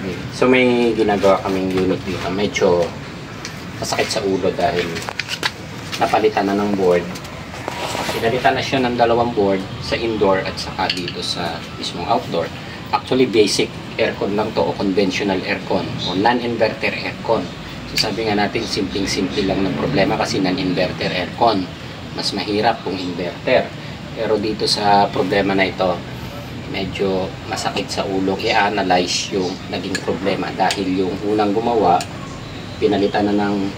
Okay. So may ginagawa kaming unit dito. Medyo masakit sa ulo dahil napalitan na ng board. Pinalitan na siya ng dalawang board sa indoor at saka dito sa mismong outdoor. Actually basic aircon lang to o conventional aircon o non-inverter aircon. So sabi nga natin simpleng-simple lang ng problema kasi non-inverter aircon. Mas mahirap kung inverter. Pero dito sa problema na ito, medyo masakit sa ulo i-analyze yung naging problema dahil yung unang gumawa pinalitan na ng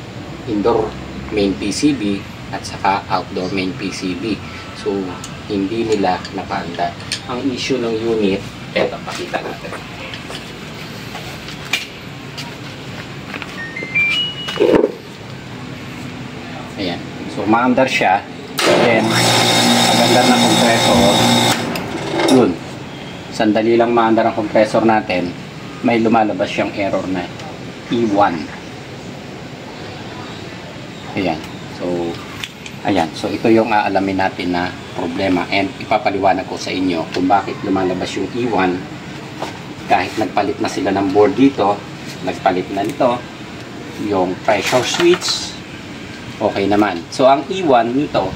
indoor main PCB at saka outdoor main PCB, so hindi nila napanda. Ang issue ng unit, eto pakita natin. Ayan, so maandar siya, then magandar na compressor. Yun, sandali lang maandar ang compressor natin, may lumalabas siyang error na E1. Ayan, so ito yung aalamin natin na problema and ipapaliwanag ko sa inyo kung bakit lumalabas yung E1 kahit nagpalit na sila ng board dito, nagpalit na nito yung pressure switch, okay naman. So ang E1 nito,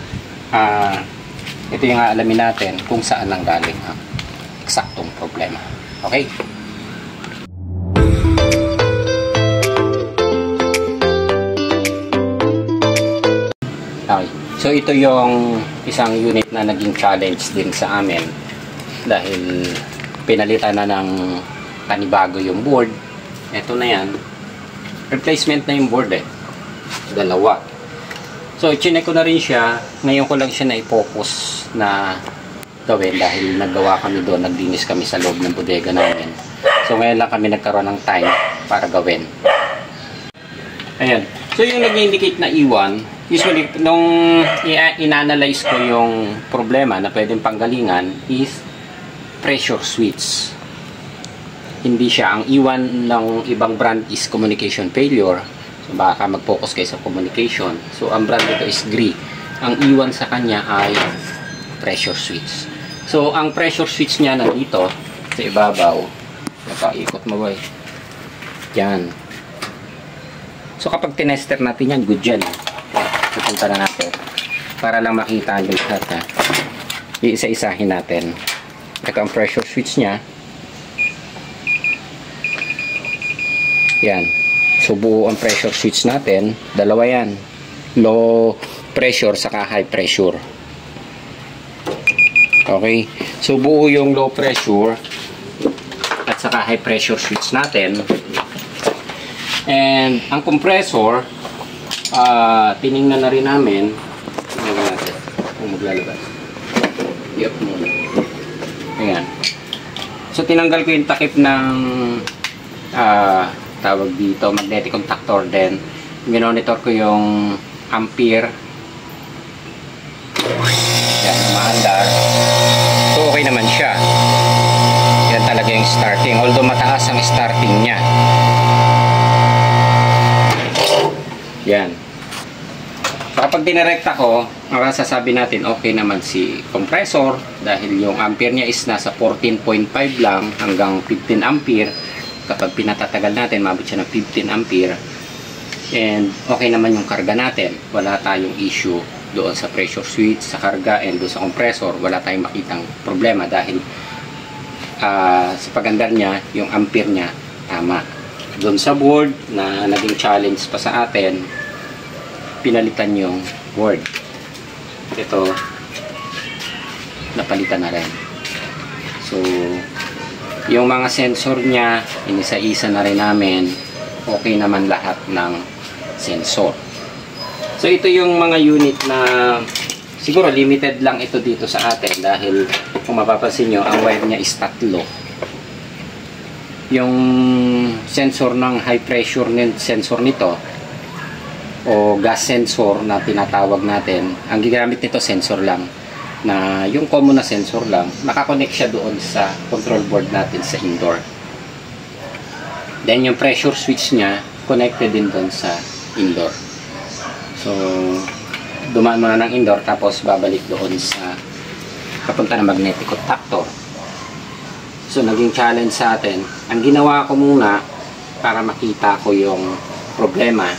ito yung aalamin natin kung saan nang galing ang eksaktong problema. Okay? Okay. So ito yung isang unit na naging challenge din sa amin dahil pinalitan na ng panibago yung board. Ito na yan. Replacement na yung board eh. Dalawa. So chinek ko na rin siya. Ngayon ko lang siya na-focus na gawin dahil naggawa kami doon. Naglinis kami sa loob ng bodega namin. So ngayon lang kami nagkaroon ng time para gawin. Ayan. So yung nag-indicate na E1, usually nung in-analyze ko yung problema na pwedeng panggalingan is pressure switch. Hindi siya. Ang E1 ng ibang brand is communication failure. So baka mag-focus kayo sa communication. So ang brand nito is Gree. Ang E1 sa kanya ay pressure switch. So ang pressure switch niya nandito sa ibabaw. Nakaikot mo ba eh. Yan. So kapag tinester natin yan, good yan. Pupunta na natin. Para lang makita nyo lahat ha. Iisa-isahin natin. Ito ang pressure switch niya. Yan. So buo ang pressure switch natin. Dalawa yan. Low pressure saka high pressure. Okay. So buo yung low pressure at saka high pressure switch natin. And ang compressor, tiningnan na rin namin. Tingnan natin kung maglalabas. I-up muna. Ayan. So tinanggal ko yung takip ng tawag dito, magnetic contactor. Then minonitor ko yung ampere. Yan, umaandar. So okay naman siya. Yan talaga yung starting. Although mataas ang starting niya. Yan. So kapag dinirekta ko, ang sasabi natin okay naman si compressor dahil yung ampere niya is nasa 14.5 lang hanggang 15 ampere. Kapag pinatatagal natin, mabot siya ng 15 ampere. And okay naman yung karga natin. Wala tayong issue doon sa pressure switch, sa karga, and doon sa compressor. Wala tayong makitang problema dahil sa pagandar niya, yung ampere niya tama. Doon sa board na naging challenge pa sa atin, pinalitan yung board. Ito, napalitan na rin. So, yung mga sensor niya, inisa-isa na rin namin. Okay naman lahat ng sensor. So, ito yung mga unit na siguro limited lang ito dito sa atin dahil kung mapapansin nyo, ang wire niya is tatlo. Yung sensor ng high pressure sensor nito o gas sensor na tinatawag natin, ang gigamit nito sensor lang na yung common na sensor lang, nakakonect siya doon sa control board natin sa indoor. Then yung pressure switch niya connected din doon sa indoor. So dumaan muna ng indoor tapos babalik doon sa papunta ng magnetic contactor. So, naging challenge sa atin. Ang ginawa ko muna, para makita ko yung problema,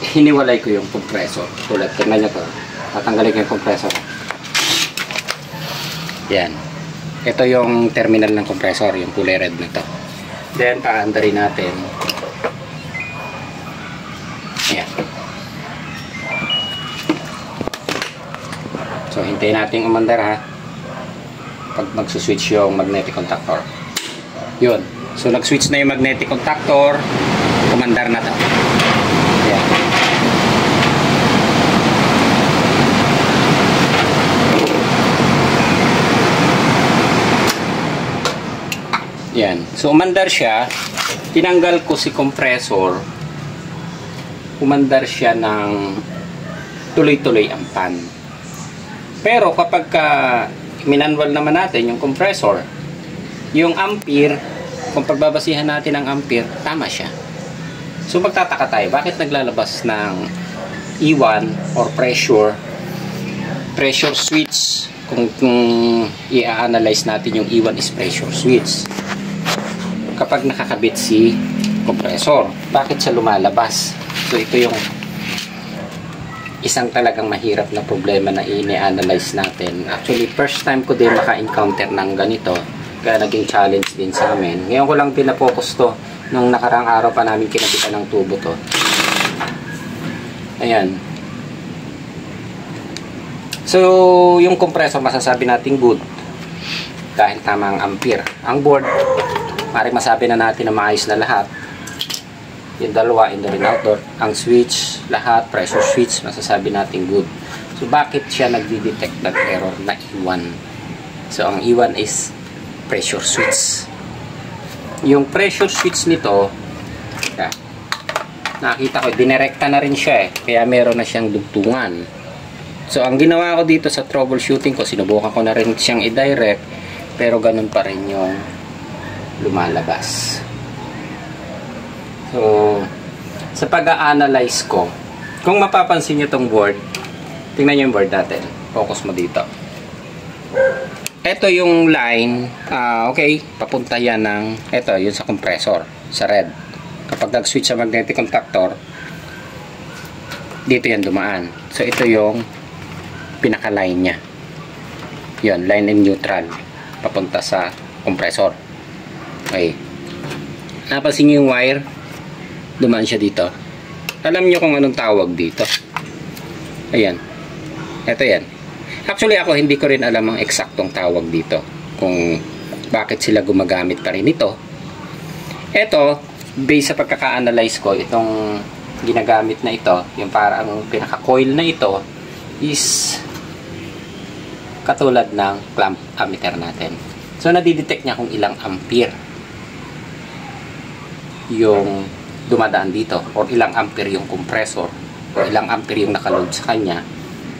hiniwalay ko yung compressor. Tulad, tingnan nyo to. Tatanggalin ko yung compressor. Yan. Ito yung terminal ng compressor, yung kulay red na to. Then, paandarin natin. Yan. So, hintayin natin umandar ha. Pag magsuswitch yung magnetic contactor. Yun. So, nag-switch na yung magnetic contactor. Umandar na to. Yan. Yan. So, umandar siya. Tinanggal ko si compressor. Umandar siya ng tuloy-tuloy ang fan. Pero kapag minanwal naman natin yung compressor, yung ampere, kung pagbabasihan natin ang ampere, tama siya. So magtataka tayo, bakit naglalabas ng E1 or pressure switch kung i-analyze natin yung E1 is pressure switch kapag nakakabit si compressor, bakit siya lumalabas? So ito yung isang talagang mahirap na problema na i-analyze natin. Actually, first time ko din maka-encounter ng ganito. Kaya naging challenge din sa amin. Ngayon ko lang pinapokus to. Nung nakarang araw pa namin kinabitan ng tubo to. Ayan. So, yung compressor masasabi natin good. Dahil tama ang ampere. Ang board, maaaring masabi na natin na maayos na lahat. Yung dalawa, indoor and outdoor. Ang switch, lahat, pressure switch, masasabi natin good. So, bakit siya nagdi-detect ng error na E1? So, ang E1 is pressure switch. Yung pressure switch nito, nakita ko, dinirekta na rin siya eh. Kaya meron na siyang dugtungan. So, ang ginawa ko dito sa troubleshooting ko, sinubukan ko na rin siyang i-direct, pero ganun pa rin yung lumalabas. So, sa pag-a-analyze ko, kung mapapansin nyo itong board, tingnan nyo yung board natin. Focus mo dito. Ito yung line, okay, papunta yan ng, ito, yun sa compressor, sa red. Kapag nag-switch sa magnetic contactor, dito yan dumaan. So, ito yung pinaka-line niya. Yun, line and neutral, papunta sa compressor. Okay. Napansin nyo yung wire? Dumaan siya dito. Alam nyo kung anong tawag dito? Ayan. Ito yan. Actually ako hindi ko rin alam ang eksaktong tawag dito. Kung bakit sila gumagamit pa rin ito. Ito, based sa pagkaka-analyze ko, itong ginagamit na ito, yung parang pinaka-coil na ito, is katulad ng clamp ammeter natin. So, nadidetect niya kung ilang ampere yung dumadaan dito or ilang ampere yung compressor or ilang ampere yung nakaload sa kanya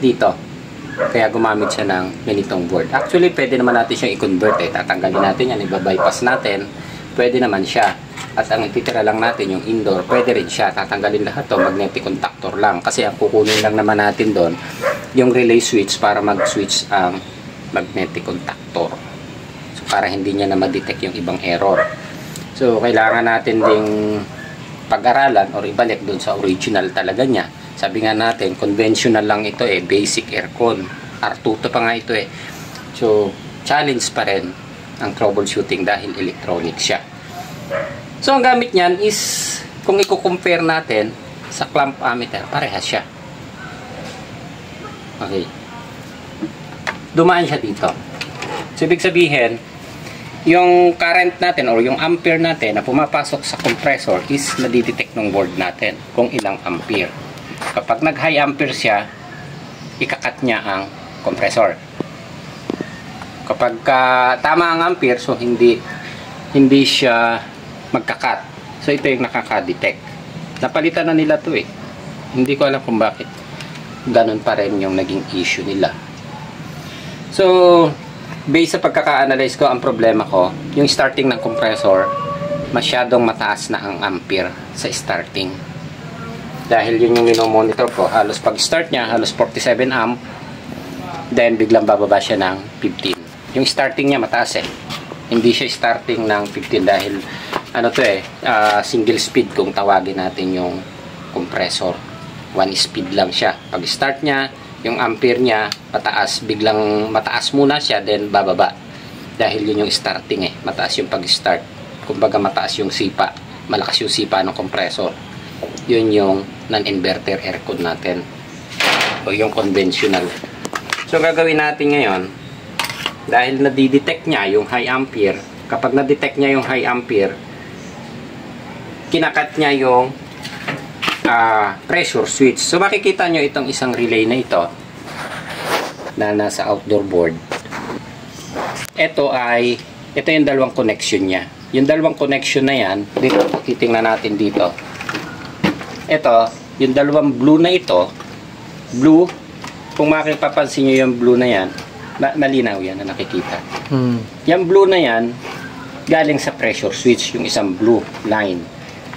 dito. Kaya gumamit siya ng ganitong board. Actually, pwede naman natin siyang i-convert eh. Tatanggalin natin yan, iba-bypass natin. Pwede naman siya. At ang ititira lang natin yung indoor, pwede rin siya. Tatanggalin lahat to, magnetic contactor lang. Kasi ang kukunin lang naman natin doon, yung relay switch para mag-switch ang magnetic contactor. So, para hindi niya na ma-detect yung ibang error. So, kailangan natin ding pag-aralan or ibalik doon sa original talaga niya. Sabi nga natin, conventional lang ito eh, basic aircon. R2 to pa nga ito eh. So, challenge pa rin ang troubleshooting dahil electronic siya. So, ang gamit niyan is, kung i-compare natin sa clamp ammeter, parehas siya. Okay. Dumaan siya dito. So, ibig sabihin, yung current natin or yung ampere natin na pumapasok sa compressor is nadidetect ng board natin kung ilang ampere. Kapag nag-high ampere siya, ikakat niya ang compressor. Kapag tama ang ampere, so hindi siya magkakat. So ito yung nakaka-detect. Napalitan na nila to eh. Hindi ko alam kung bakit. Ganun pa rin yung naging issue nila. So, based sa pagkaka-analyze ko, ang problema ko, yung starting ng compressor, masyadong mataas na ang ampere sa starting. Dahil yun yung minomonitor ko, halos pag-start niya, halos 47 amp, then biglang bababa siya ng 15. Yung starting niya mataas eh. Hindi siya starting ng 15 dahil ano to eh, single speed kung tawagin natin yung compressor. One speed lang siya. Pag start niya, yung ampere niya mataas, biglang mataas muna siya, then bababa. Dahil yun yung starting eh, mataas yung pag-start. Kumbaga mataas yung sipa, malakas yung sipa ng compressor. Yun yung non-inverter aircon natin. O yung conventional. So gagawin natin ngayon, dahil nadidetect niya yung high ampere, kapag nadetect niya yung high ampere, kinakat niya yung pressure switch. So makikita nyo itong isang relay na ito na nasa outdoor board. Ito yung dalawang connection niya. Yung dalawang connection na yan, dito, titingnan natin dito. Ito, yung dalawang blue na ito, blue, kung makipapansin nyo yung blue na yan, malinaw yan na nakikita. Yung blue na yan, galing sa pressure switch, yung isang blue line.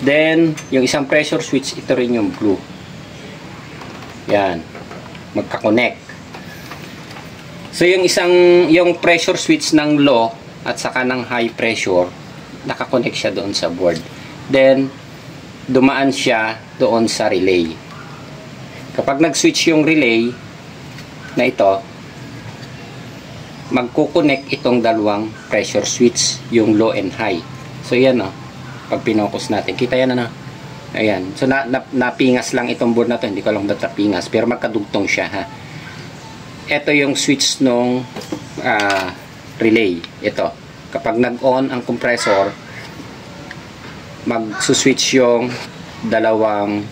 Then, yung isang pressure switch, ito rin yung blue. Yan. Magka-connect. So, yung pressure switch ng low at saka ng high pressure, nakakonect siya doon sa board. Then, dumaan siya doon sa relay. Kapag nag-switch yung relay na ito, magkukonect itong dalawang pressure switch, yung low and high. So, yan o. Pag pinokus natin, kita yan ano. Ayan. So napingas lang itong board na to, hindi ko alam ba't napingas, pero magkadugtong siya ha. Ito yung switch nung relay. Ito. Kapag nag-on ang compressor, mag-switch yung dalawang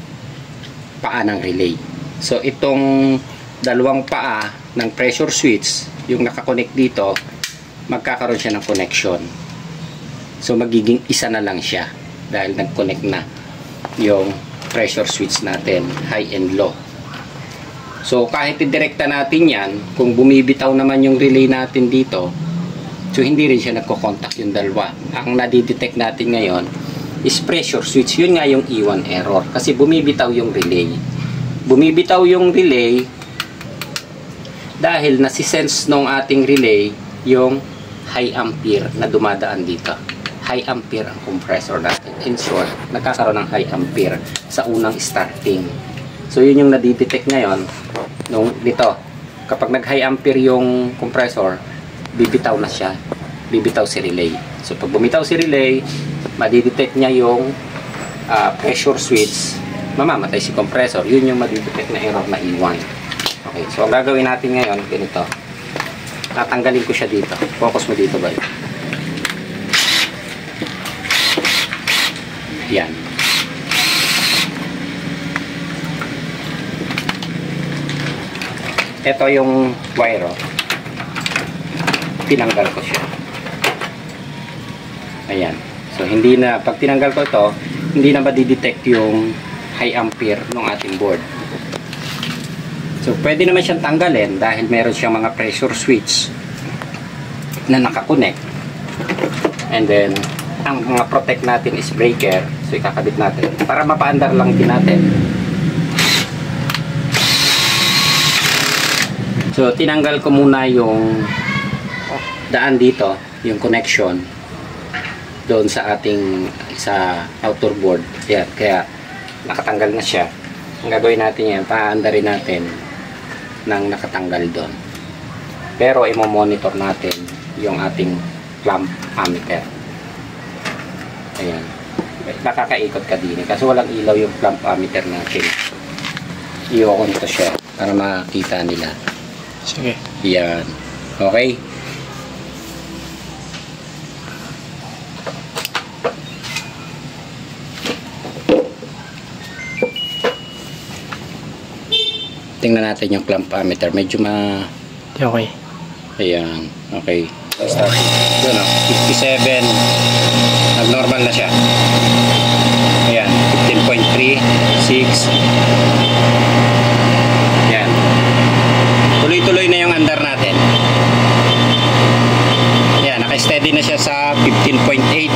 paa ng relay. So itong dalawang paa ng pressure switch, yung nakakonect dito, magkakaroon siya ng connection. So magiging isa na lang siya dahil nag-connect na yung pressure switch natin, high and low. So kahit idirekta natin yan, kung bumibitaw naman yung relay natin dito, so hindi rin siya nagko-contact yung dalawa. Ang nadidetect natin ngayon is pressure switch. Yun nga yung iwan error kasi bumibitaw yung relay. Bumibitaw yung relay dahil nasisense nung ating relay yung high ampere na dumadaan dito. High ampere ang compressor natin. In short, nagkakaroon ng high ampere sa unang starting. So yun yung nadidetect ngayon nung dito. Kapag nag high ampere yung compressor, bibitaw na siya. Bibitaw si relay. So pag bumitaw si relay, madidetect niya yung pressure switch, mamamatay si compressor. Yun yung madidetect na error na E1. Okay, so ang gagawin natin ngayon, ganito. Tatanggalin ko siya dito. Focus mo dito ba? Yan. Ito yung wire. Tinanggal ko siya. Ayan. So hindi na, pag tinanggal ko ito, hindi na madidetect yung high ampere ng ating board. So pwede naman siyang tanggalin dahil meron siyang mga pressure switch na nakakonect. And then ang mga protect natin is breaker. So ikakabit natin para mapaandar lang din natin. So tinanggal ko muna yung daan dito, yung connection doon sa ating outdoor board. Yan, kaya nakatanggal na siya. Ang gagawin natin yan, paandarin natin ng nakatanggal doon. Pero i-monitor natin yung ating clamp ammeter. Ayan. Nakakaikot ka din. Kasi walang ilaw yung clamp ammeter natin. I-on ko siya para makita nila. Sige. Yan. Okay. Tingnan natin yung clamp ammeter. Medyo Okay. Ayan. Okay. Start. Yun o. 57. Nag-normal na siya. Ayan. 15.3. 6. Ayan. Tuloy-tuloy na yung andar natin. Ayan. Naka-steady na siya sa 15.8.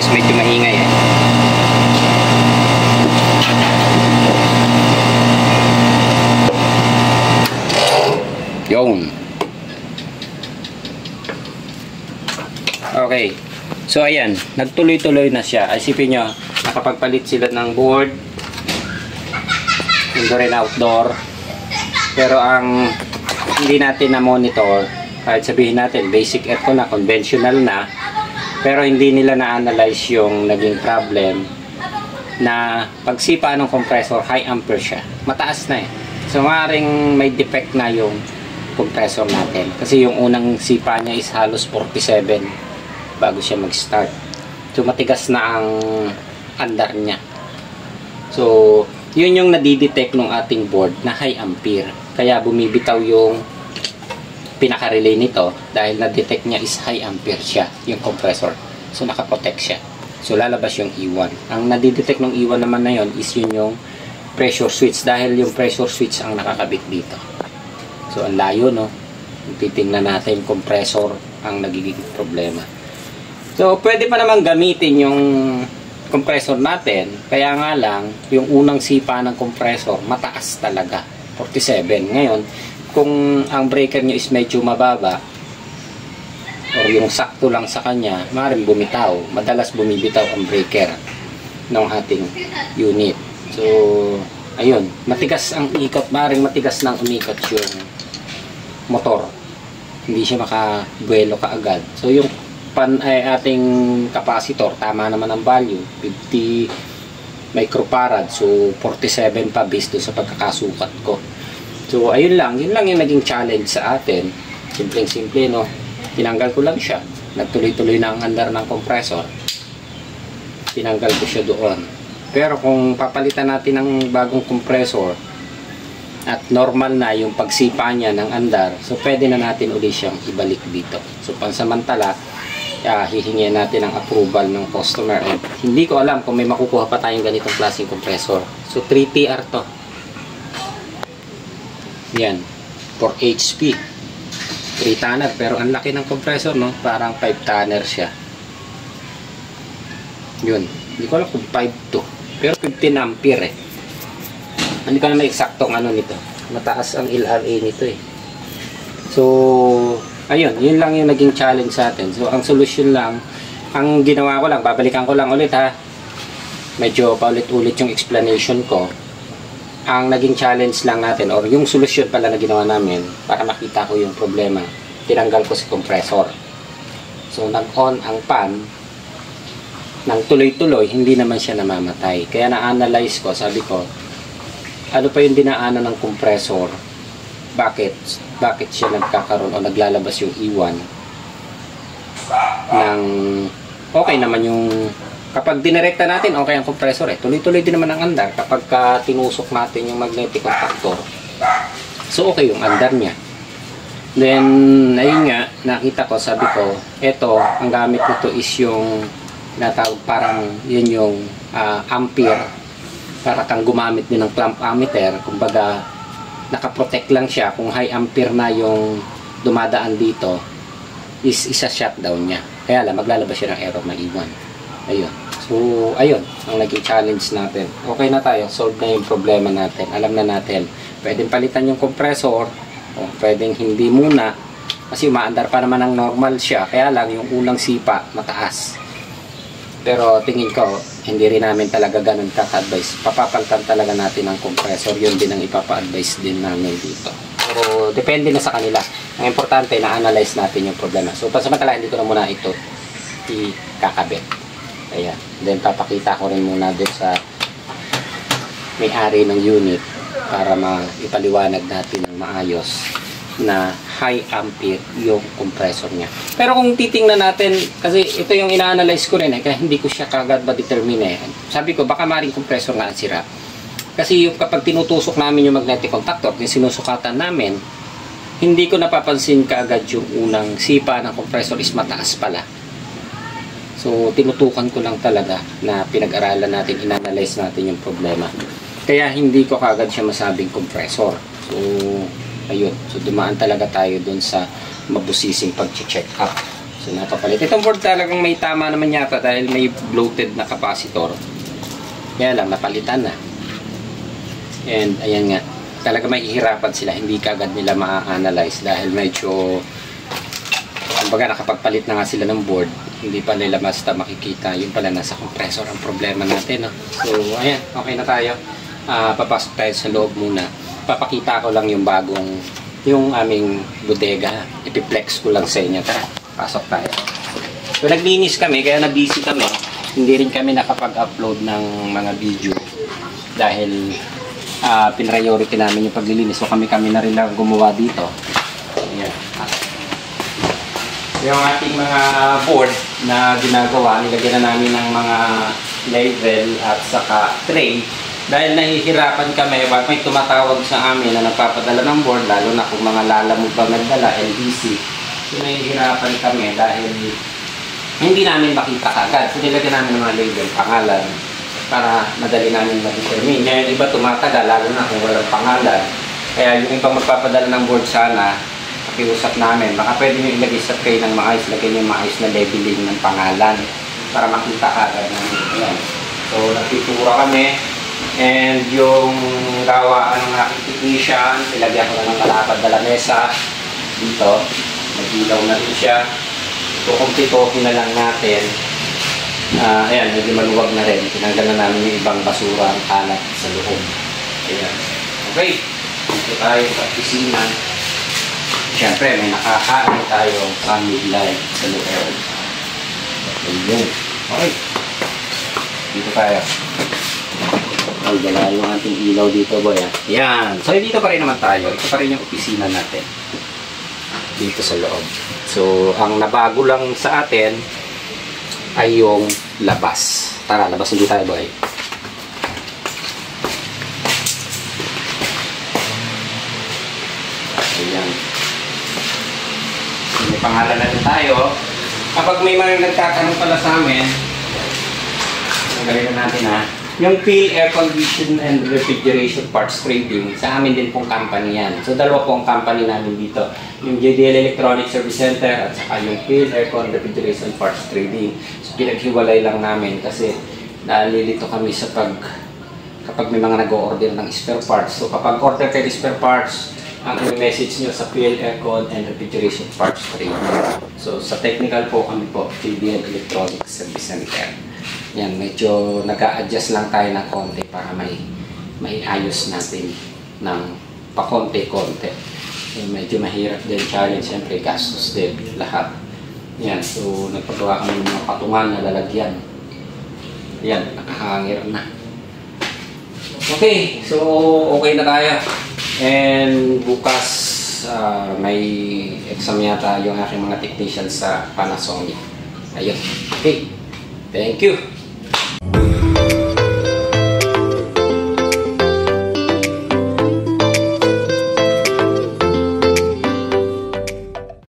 kasi medyo maingay eh. Yun. Okay. So ayan, nagtuloy-tuloy na siya. Isipin nyo, nakapagpalit sila ng board. Indoor and outdoor. Pero ang hindi natin na-monitor, kahit sabihin natin basic aircon na, conventional na, pero hindi nila na-analyze yung naging problem na pagsipa ng compressor, high ampere siya. Mataas na eh. So maaaring may defect na yung compressor natin. Kasi yung unang sipa niya is halos 47 bago siya mag-start. So matigas na ang andar niya. So yun yung nadidetect ng ating board na high ampere. Kaya bumibitaw yung pinaka-relay nito dahil na-detect niya is high ampere siya, yung compressor. So nakaprotect siya. So lalabas yung E1. Ang nadidetect ng E1 naman na yun is yun yung pressure switch dahil yung pressure switch ang nakakabit dito. So ang layo, no? Titingnan natin compressor ang nagiging problema. So pwede pa naman gamitin yung compressor natin, kaya nga lang yung unang sipa ng compressor mataas talaga, 47. Ngayon kung ang breaker nyo is medyo mababa or yung sakto lang sa kanya, maaaring bumitaw. Madalas bumibitaw ang breaker ng ating unit. So ayun, matigas ang ikot, maaaring matigas nang umikot yung motor, hindi siya makabuelo kaagad. So yung ating capacitor, tama naman ang value, 50 microfarad, so 47 pa based sa pagkakasukat ko. So ayun lang, yun lang yung naging challenge sa atin. Simpleng-simple, no? Tinanggal ko lang siya, nagtuloy-tuloy na ang andar ng compressor, tinanggal ko siya doon. Pero kung papalitan natin ng bagong compressor at normal na yung pagsipa niya ng andar, so pwede na natin ulit siyang ibalik dito. So pansamantala, hihingin natin ang approval ng customer. And hindi ko alam kung may makukuha pa tayong ganitong klaseng compressor. So 3TR to. Yan, 4 HP, 3 tonner, pero ang laki ng compressor, no? Parang 5 tonner siya. Yun, hindi ko alam kung 5 to, pero 15 ampere eh. Hindi ko na may eksaktong ano nito. Mataas ang LRA nito eh. So ayun, yun lang yung naging challenge sa atin. So ang solution lang, ang ginawa ko lang, babalikan ko lang ulit ha, medyo paulit-ulit yung explanation ko. Ang naging challenge lang natin, or yung solution pala na ginawa namin para makita ko yung problema, tinanggal ko si compressor. So nag-on ang fan nang tuloy-tuloy, hindi naman siya namamatay. Kaya na-analyze ko, sabi ko, ano pa yung dinaanan ng compressor? Bakit siya nagkakaroon o naglalabas yung E1 ng okay naman yung kapag dinirekta natin, okay ang compressor eh. Tuloy-tuloy din naman ang andar kapag tinusok natin yung magnetic contactor. So okay yung andar niya. Then ayun nga, nakita ko, sabi ko, eto, ang gamit nito is yung natawag parang yun yung ampere, para kang gumamit din ng clamp ammeter. Kumbaga nakaprotect lang siya. Kung high ampere na yung dumadaan dito, is isa shutdown niya. Kaya lang maglalabas siya ng error na E1. Ayun. So ayun ang naging challenge natin. Okay na tayo, solve na yung problema natin. Alam na natin, pwedeng palitan yung compressor o pwedeng hindi muna kasi umaandar pa naman ang normal siya. Kaya lang yung unang sipa mataas. Pero tingin ko, hindi rin namin talaga ganun kaka-advise. Papapalitan talaga natin ang compressor. Yun din ang ipapa-advise din namin dito. Pero depende na sa kanila. Ang importante, na-analyze natin yung problema. So pansamantala, hindi ko na muna ito ikakabit. Ayan. Then papakita ko rin muna din sa may-ari ng unit para maipaliwanag natin ng maayos na high ampere yung compressor niya. Pero kung titingnan natin, kasi ito yung ina-analyze ko rin eh, kaya hindi ko siya kagad ma-determine eh. Sabi ko, baka maring compressor nga ang sira. Kasi yung kapag tinutusok namin yung magnetic contactor, yung sinusukatan namin, hindi ko napapansin kaagad yung unang sipa ng compressor is mataas pala. So, tinutukan ko lang talaga na pinag-aralan natin, in-analyze natin yung problema. Kaya hindi ko kagad siya masabing compressor. So, ayun. So, dumaan talaga tayo dun sa mabusising pag-check up. So napapalit. Itong board talagang may tama naman yata dahil may bloated na capacitor. Kaya lang, napalitan na. And ayan nga, talaga mahihirapan sila. Hindi kaagad nila ma-analyze dahil medyo, kumbaga nakapagpalit na nga sila ng board. Hindi pa nila basta makikita. Yung pala nasa compressor ang problema natin. No? So ayan, okay na tayo. Papasok tayo sa loob muna. Papakita ko lang yung bagong, yung aming bodega. Ipiplex ko lang sa inyo. Tara, pasok tayo. So naglinis kami, kaya na-busy kami. Hindi rin kami nakapag-upload ng mga video dahil pinriority namin yung paglilinis. So kami na rin lang gumawa dito. Ayan. Yung ating mga board na ginagawa, nilagyan na namin ng mga label at saka tray. Dahil nahihirapan kami, may tumatawag sa amin na nagpapadala ng board, lalo na kung mga lalamog ba nagdala, LBC. So nahihirapan kami dahil hindi namin makita kagad. So nilagyan namin ng mga label, pangalan, para madali namin ma-determine. Ngayon iba tumatagal, lalo na kung walang pangalan. Kaya yung ibang magpapadala ng board sana, pakiusap namin, baka pwede nyo ilagay sa tray ng maayos, lagyan nyo maayos na labeling ng pangalan para makita kagad namin. Ayan. So nagtitura kami, and yung gawaan ng aking technician, ilagyan ko na ng kalapad na lamesa dito. Nag-ilaw na rin siya. Kukumpitohin na lang natin. Ayan, medyo maluwag na rin. Tinanggal na namin yung ibang basura ang kalat sa loob. Ayan. Okay. Dito tayo sa opisina. Siyempre, may nakakain tayo family life sa loob. Ayan. Okay. Dito tayo. Ay, dala yung ating ilaw dito, boy. Ayan. So, dito pa rin naman tayo. Ito pa rin yung opisina natin. Dito sa loob. So, ang nabago lang sa atin ay yung labas. Tara, labas hindi tayo, boy. Ayan. May pangalan na rin tayo. Kapag may mga nagtatanong pala sa amin, nagaling na natin ha, yung PIL Air Condition and Refrigeration Parts Trading, sa amin din pong company yan. So, dalawa pong company namin dito. Yung JDL Electronic Service Center at saka yung PIL Aircon Refrigeration Parts Trading. So, pinaghiwalay lang namin kasi nalilito kami sa kapag may mga nag-o-order ng spare parts. So, kapag order kayo ng spare parts, ang message nyo sa PIL Aircon and Refrigeration Parts Trading. So, sa technical po kami po, JDL Electronic Service Center. Yan, medyo nag-a-adjust lang tayo ng konti para may ayos natin ng pakonti-konti. So, medyo mahirap din, challenge, siyempre gastos din lahat. Yan, so nagpagawa kami ng mga patungan na lalagyan. Yan, nakahangir na. Okay, so okay na tayo. And bukas may exam yata yung aking mga technicians sa Panasonic. Ayun, okay. Thank you.